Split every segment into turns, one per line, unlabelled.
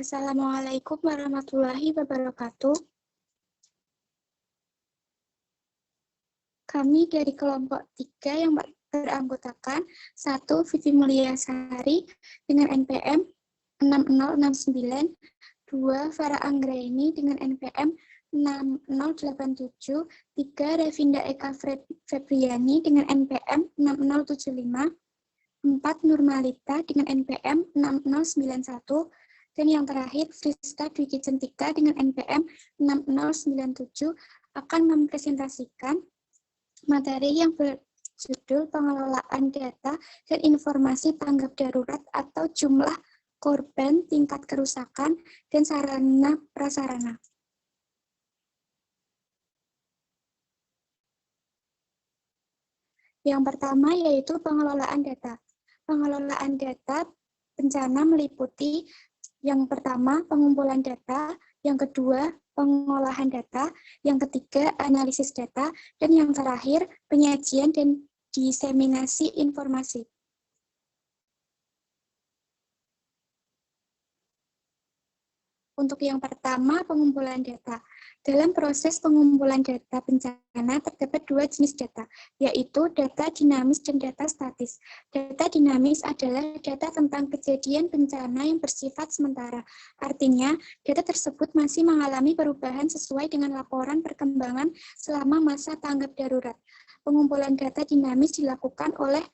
Assalamualaikum warahmatullahi wabarakatuh. Kami dari kelompok 3 yang beranggotakan 1. Vivi Mulyasari dengan NPM 6069, 2. Farah Anggraini dengan NPM 6087, 3. Revinda Eka Febriani dengan NPM 6075, 4. Nurmalita dengan NPM 6091, dan yang terakhir Friska Dwi Kicentika dengan NPM 6097 akan mempresentasikan materi yang berjudul pengelolaan data dan informasi tanggap darurat atau jumlah korban, tingkat kerusakan, dan sarana prasarana. Yang pertama yaitu pengelolaan data. Pengelolaan data bencana meliputi yang pertama pengumpulan data, yang kedua pengolahan data, yang ketiga analisis data, dan yang terakhir penyajian dan diseminasi informasi. Untuk yang pertama, pengumpulan data. Dalam proses pengumpulan data bencana terdapat 2 jenis data, yaitu data dinamis dan data statis. Data dinamis adalah data tentang kejadian bencana yang bersifat sementara. Artinya, data tersebut masih mengalami perubahan sesuai dengan laporan perkembangan selama masa tanggap darurat. Pengumpulan data dinamis dilakukan oleh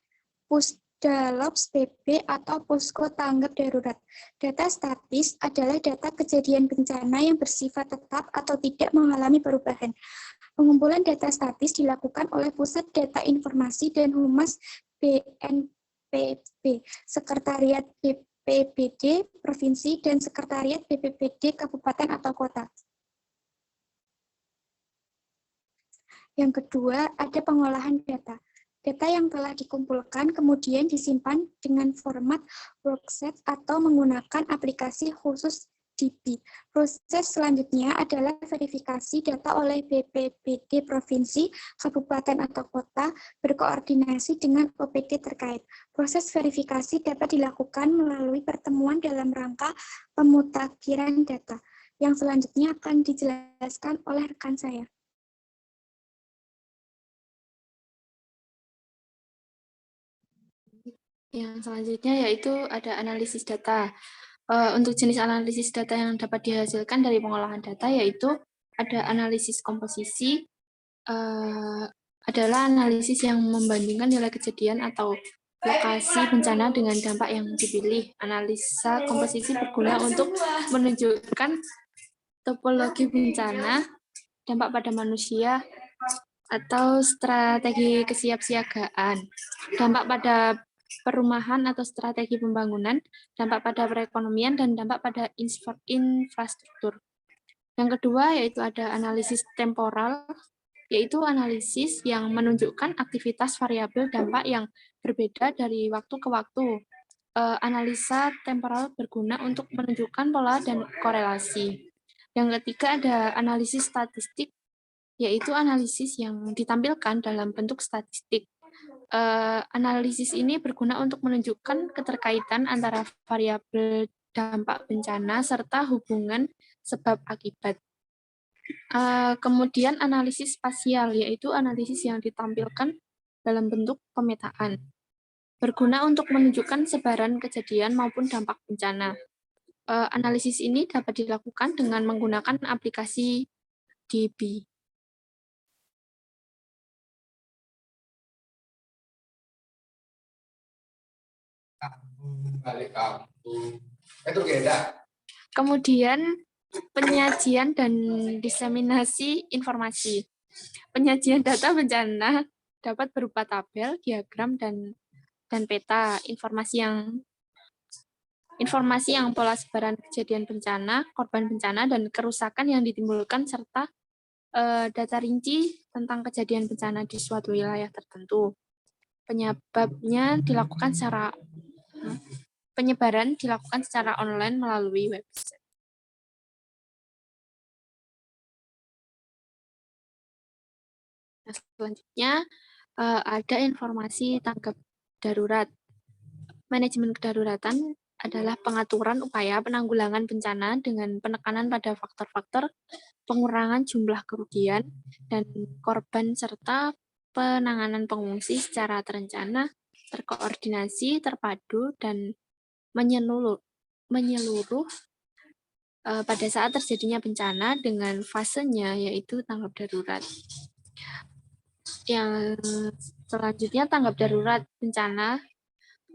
Pusdalops PP atau Posko Tanggap Darurat. Data statis adalah data kejadian bencana yang bersifat tetap atau tidak mengalami perubahan. Pengumpulan data statis dilakukan oleh Pusat Data Informasi dan Humas BNPB, Sekretariat BPBD Provinsi, dan Sekretariat BPBD Kabupaten atau Kota. Yang kedua, ada pengolahan data. Data yang telah dikumpulkan kemudian disimpan dengan format worksheet atau menggunakan aplikasi khusus DB. Proses selanjutnya adalah verifikasi data oleh BPBD Provinsi, Kabupaten atau Kota berkoordinasi dengan OPD terkait. Proses verifikasi dapat dilakukan melalui pertemuan dalam rangka pemutakhiran data. Yang selanjutnya akan dijelaskan oleh rekan saya.
Yang selanjutnya yaitu ada analisis data. Untuk jenis analisis data yang dapat dihasilkan dari pengolahan data yaitu ada analisis komposisi, adalah analisis yang membandingkan nilai kejadian atau lokasi bencana dengan dampak yang dipilih. Analisa komposisi berguna untuk menunjukkan topologi bencana, dampak pada manusia, atau strategi kesiapsiagaan, dampak pada perumahan atau strategi pembangunan, dampak pada perekonomian, dan dampak pada infrastruktur. Yang kedua yaitu ada analisis temporal, yaitu analisis yang menunjukkan aktivitas variabel dampak yang berbeda dari waktu ke waktu. Analisa temporal berguna untuk menunjukkan pola dan korelasi. Yang ketiga ada analisis statistik, yaitu analisis yang ditampilkan dalam bentuk statistik. Analisis ini berguna untuk menunjukkan keterkaitan antara variabel dampak bencana serta hubungan sebab akibat. Kemudian analisis spasial, yaitu analisis yang ditampilkan dalam bentuk pemetaan. Berguna untuk menunjukkan sebaran kejadian maupun dampak bencana. Analisis ini dapat dilakukan dengan menggunakan aplikasi DB. Kemudian penyajian dan diseminasi informasi. Penyajian data bencana dapat berupa tabel, diagram, dan peta. Informasi yang pola sebaran kejadian bencana, korban bencana, dan kerusakan yang ditimbulkan, serta data rinci tentang kejadian bencana di suatu wilayah tertentu. Penyebaran dilakukan secara online melalui website. Nah, selanjutnya ada informasi tanggap darurat. Manajemen kedaruratan adalah pengaturan upaya penanggulangan bencana dengan penekanan pada faktor-faktor pengurangan jumlah kerugian dan korban serta penanganan pengungsi secara terencana, terkoordinasi, terpadu, dan menyeluruh pada saat terjadinya bencana dengan fasenya yaitu tanggap darurat. Yang selanjutnya, tanggap darurat bencana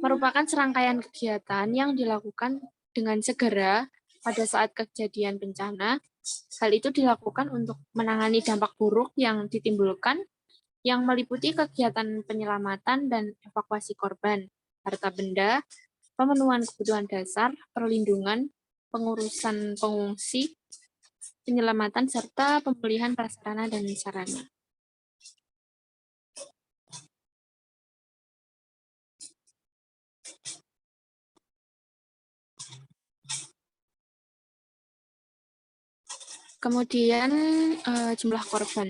merupakan serangkaian kegiatan yang dilakukan dengan segera pada saat kejadian bencana. Hal itu dilakukan untuk menangani dampak buruk yang ditimbulkan, yang meliputi kegiatan penyelamatan dan evakuasi korban, harta benda, pemenuhan kebutuhan dasar, perlindungan, pengurusan pengungsi, penyelamatan, serta pemulihan prasarana dan sarana. Kemudian jumlah korban.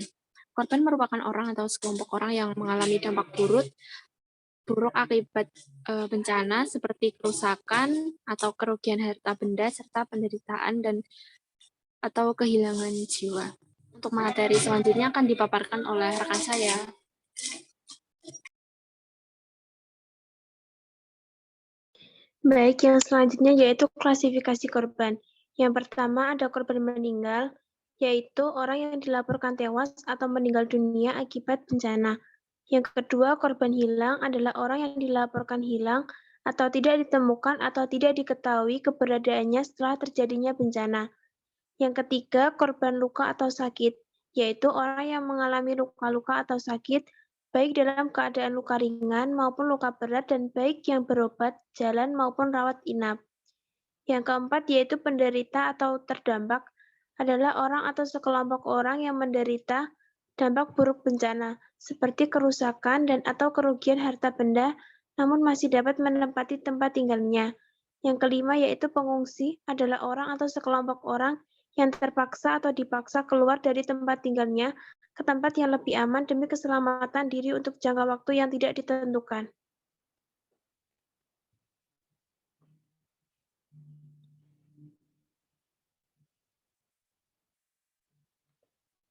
Korban merupakan orang atau sekelompok orang yang mengalami dampak buruk akibat bencana seperti kerusakan atau kerugian harta benda serta penderitaan dan atau kehilangan jiwa. Untuk materi selanjutnya akan dipaparkan oleh rekan saya.
Baik, yang selanjutnya yaitu klasifikasi korban. Yang pertama ada korban meninggal, yaitu orang yang dilaporkan tewas atau meninggal dunia akibat bencana. Yang kedua, korban hilang adalah orang yang dilaporkan hilang atau tidak ditemukan atau tidak diketahui keberadaannya setelah terjadinya bencana. Yang ketiga, korban luka atau sakit, yaitu orang yang mengalami luka-luka atau sakit, baik dalam keadaan luka ringan maupun luka berat dan baik yang berobat, jalan maupun rawat inap. Yang keempat yaitu penderita atau terdampak adalah orang atau sekelompok orang yang menderita dampak buruk bencana, seperti kerusakan dan atau kerugian harta benda, namun masih dapat menempati tempat tinggalnya. Yang kelima yaitu pengungsi adalah orang atau sekelompok orang yang terpaksa atau dipaksa keluar dari tempat tinggalnya ke tempat yang lebih aman demi keselamatan diri untuk jangka waktu yang tidak ditentukan.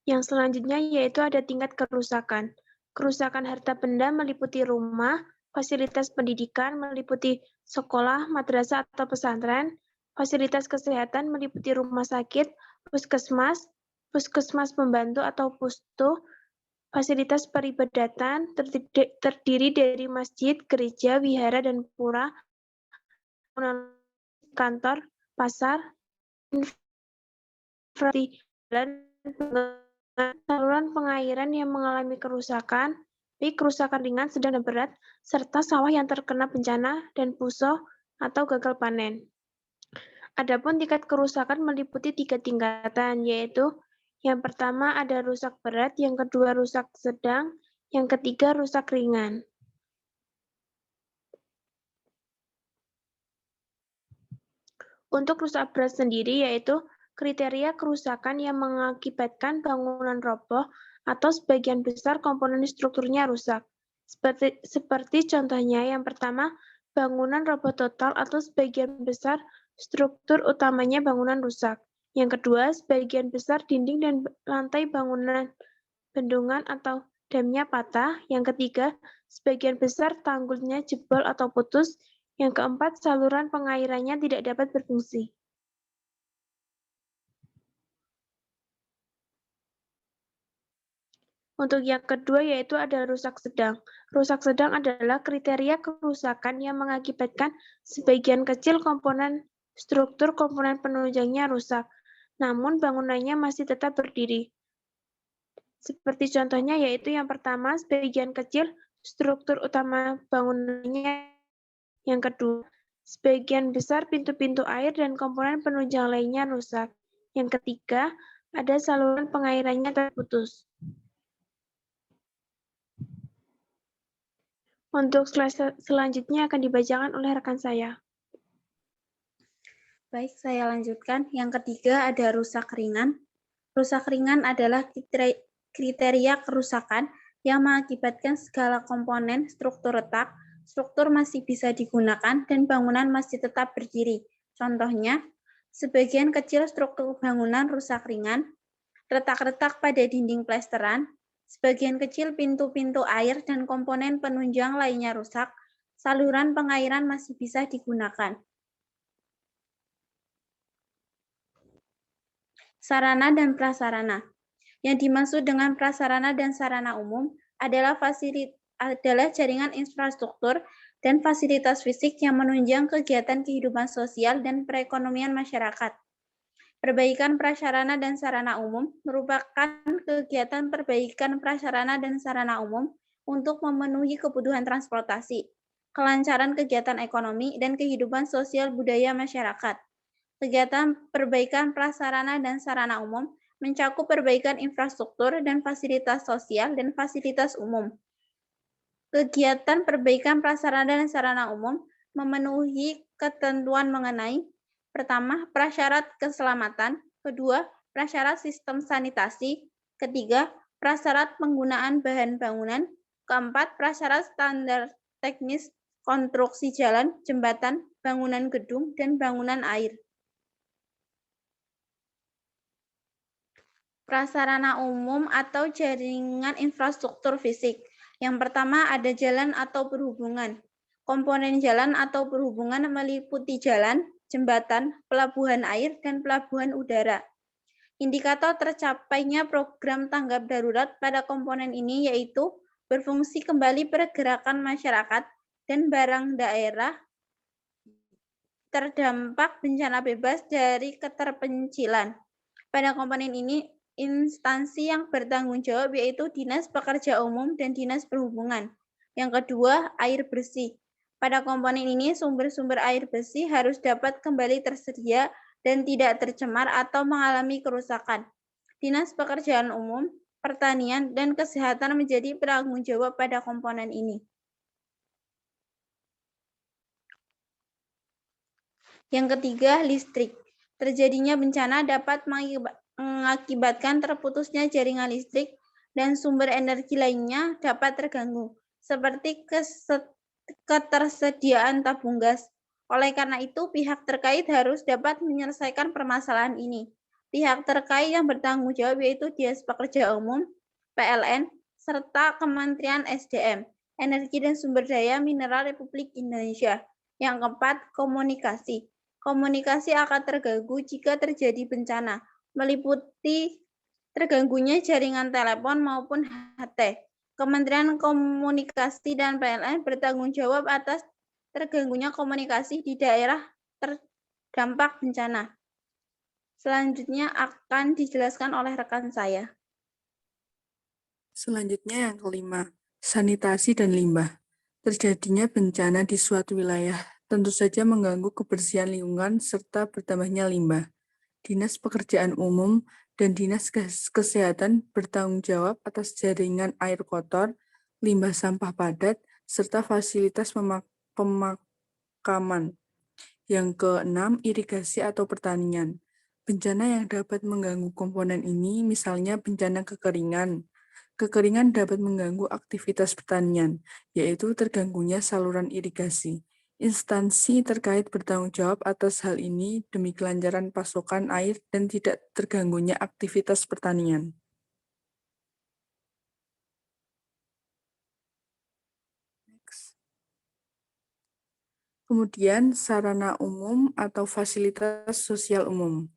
Yang selanjutnya yaitu ada tingkat kerusakan. Kerusakan harta benda meliputi rumah, fasilitas pendidikan meliputi sekolah, madrasah atau pesantren, fasilitas kesehatan meliputi rumah sakit, puskesmas, puskesmas pembantu atau pustu, fasilitas peribadatan terdiri dari masjid, gereja, wihara, dan pura, kantor, pasar, infrastruktur, saluran pengairan yang mengalami kerusakan, baik kerusakan ringan, sedang, dan berat, serta sawah yang terkena bencana dan puso atau gagal panen. Adapun tingkat kerusakan meliputi 3 tingkatan, yaitu yang pertama ada rusak berat, yang kedua rusak sedang, yang ketiga rusak ringan. Untuk rusak berat sendiri yaitu kriteria kerusakan yang mengakibatkan bangunan roboh atau sebagian besar komponen strukturnya rusak. Seperti contohnya yang pertama, bangunan roboh total atau sebagian besar struktur utamanya bangunan rusak. Yang kedua, sebagian besar dinding dan lantai bangunan bendungan atau damnya patah. Yang ketiga, sebagian besar tanggulnya jebol atau putus. Yang keempat, saluran pengairannya tidak dapat berfungsi. Untuk yang kedua yaitu ada rusak sedang. Rusak sedang adalah kriteria kerusakan yang mengakibatkan sebagian kecil komponen struktur komponen penunjangnya rusak, namun bangunannya masih tetap berdiri. Seperti contohnya yaitu yang pertama, sebagian kecil struktur utama bangunannya. Yang kedua, sebagian besar pintu-pintu air dan komponen penunjang lainnya rusak. Yang ketiga, ada saluran pengairannya terputus. Untuk slide selanjutnya akan dibacakan oleh rekan saya.
Baik, saya lanjutkan. Yang ketiga ada rusak ringan. Rusak ringan adalah kriteria kerusakan yang mengakibatkan segala komponen struktur retak, struktur masih bisa digunakan dan bangunan masih tetap berdiri. Contohnya, sebagian kecil struktur bangunan rusak ringan, retak-retak pada dinding plesteran, sebagian kecil pintu-pintu air dan komponen penunjang lainnya rusak, saluran pengairan masih bisa digunakan. Sarana dan prasarana. Yang dimaksud dengan prasarana dan sarana umum adalah jaringan infrastruktur dan fasilitas fisik yang menunjang kegiatan kehidupan sosial dan perekonomian masyarakat. Perbaikan prasarana dan sarana umum merupakan kegiatan perbaikan prasarana dan sarana umum untuk memenuhi kebutuhan transportasi, kelancaran kegiatan ekonomi, dan kehidupan sosial budaya masyarakat. Kegiatan perbaikan prasarana dan sarana umum mencakup perbaikan infrastruktur dan fasilitas sosial dan fasilitas umum. Kegiatan perbaikan prasarana dan sarana umum memenuhi ketentuan mengenai: pertama, prasyarat keselamatan; kedua, prasyarat sistem sanitasi; ketiga, prasyarat penggunaan bahan bangunan; keempat, prasyarat standar teknis konstruksi jalan, jembatan, bangunan gedung, dan bangunan air. Prasarana umum atau jaringan infrastruktur fisik. Yang pertama ada jalan atau perhubungan. Komponen jalan atau perhubungan meliputi jalan, jembatan, pelabuhan air, dan pelabuhan udara. Indikator tercapainya program tanggap darurat pada komponen ini yaitu berfungsi kembali pergerakan masyarakat dan barang daerah terdampak bencana bebas dari keterpencilan. Pada komponen ini, instansi yang bertanggung jawab yaitu Dinas Pekerja Umum dan Dinas Perhubungan. Yang kedua, air bersih. Pada komponen ini, sumber-sumber air bersih harus dapat kembali tersedia dan tidak tercemar atau mengalami kerusakan. Dinas Pekerjaan Umum, Pertanian, dan Kesehatan menjadi penanggung jawab pada komponen ini. Yang ketiga, listrik. Terjadinya bencana dapat mengakibatkan terputusnya jaringan listrik dan sumber energi lainnya dapat terganggu, seperti ketersediaan tabung gas. Oleh karena itu, pihak terkait harus dapat menyelesaikan permasalahan ini. Pihak terkait yang bertanggung jawab yaitu Dinas Pekerja Umum, PLN, serta Kementerian SDM, Energi dan Sumber Daya Mineral Republik Indonesia. Yang keempat, komunikasi. Komunikasi akan terganggu jika terjadi bencana, meliputi terganggunya jaringan telepon maupun HT. Kementerian Komunikasi dan PLN bertanggung jawab atas terganggunya komunikasi di daerah terdampak bencana. Selanjutnya akan dijelaskan oleh rekan saya.
Selanjutnya yang kelima, sanitasi dan limbah. Terjadinya bencana di suatu wilayah tentu saja mengganggu kebersihan lingkungan serta bertambahnya limbah. Dinas Pekerjaan Umum dan Dinas Kesehatan bertanggung jawab atas jaringan air kotor, limbah sampah padat, serta fasilitas pemakaman. Yang keenam, irigasi atau pertanian. Bencana yang dapat mengganggu komponen ini misalnya bencana kekeringan. Kekeringan dapat mengganggu aktivitas pertanian, yaitu terganggunya saluran irigasi. Instansi terkait bertanggung jawab atas hal ini demi kelancaran pasokan air dan tidak terganggunya aktivitas pertanian. Kemudian, sarana umum atau fasilitas sosial umum.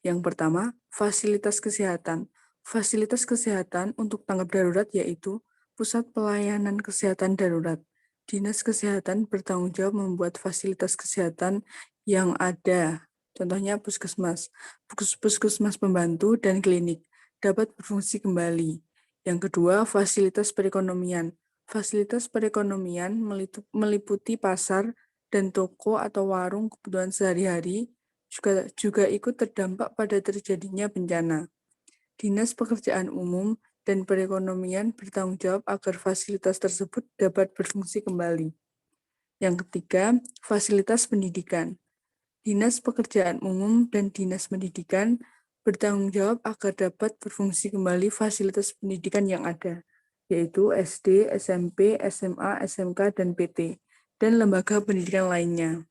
Yang pertama, fasilitas kesehatan. Fasilitas kesehatan untuk tanggap darurat yaitu Pusat Pelayanan Kesehatan Darurat. Dinas Kesehatan bertanggung jawab membuat fasilitas kesehatan yang ada. Contohnya puskesmas. Puskesmas pembantu dan klinik dapat berfungsi kembali. Yang kedua, fasilitas perekonomian. Fasilitas perekonomian meliputi pasar dan toko atau warung kebutuhan sehari-hari juga ikut terdampak pada terjadinya bencana. Dinas Pekerjaan Umum dan Perekonomian bertanggung jawab agar fasilitas tersebut dapat berfungsi kembali. Yang ketiga, fasilitas pendidikan. Dinas Pekerjaan Umum dan Dinas Pendidikan bertanggung jawab agar dapat berfungsi kembali fasilitas pendidikan yang ada. yaitu SD, SMP, SMA, SMK, dan PT, dan lembaga pendidikan lainnya.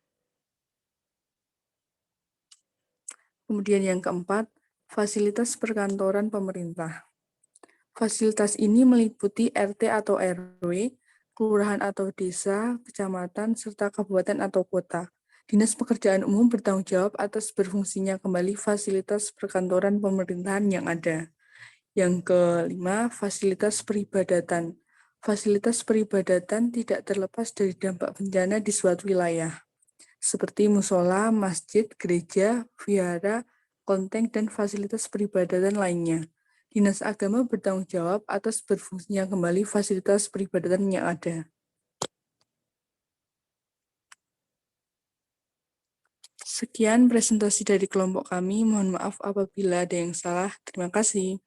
Kemudian yang keempat, fasilitas perkantoran pemerintah. Fasilitas ini meliputi RT atau RW, kelurahan atau desa, kecamatan, serta kabupaten atau kota. Dinas Pekerjaan Umum bertanggung jawab atas berfungsinya kembali fasilitas perkantoran pemerintahan yang ada. Yang kelima, fasilitas peribadatan. Fasilitas peribadatan tidak terlepas dari dampak bencana di suatu wilayah, seperti musola, masjid, gereja, vihara, kelenteng, dan fasilitas peribadatan lainnya. Dinas Agama bertanggung jawab atas berfungsinya kembali fasilitas peribadatan yang ada. Sekian presentasi dari kelompok kami. Mohon maaf apabila ada yang salah. Terima kasih.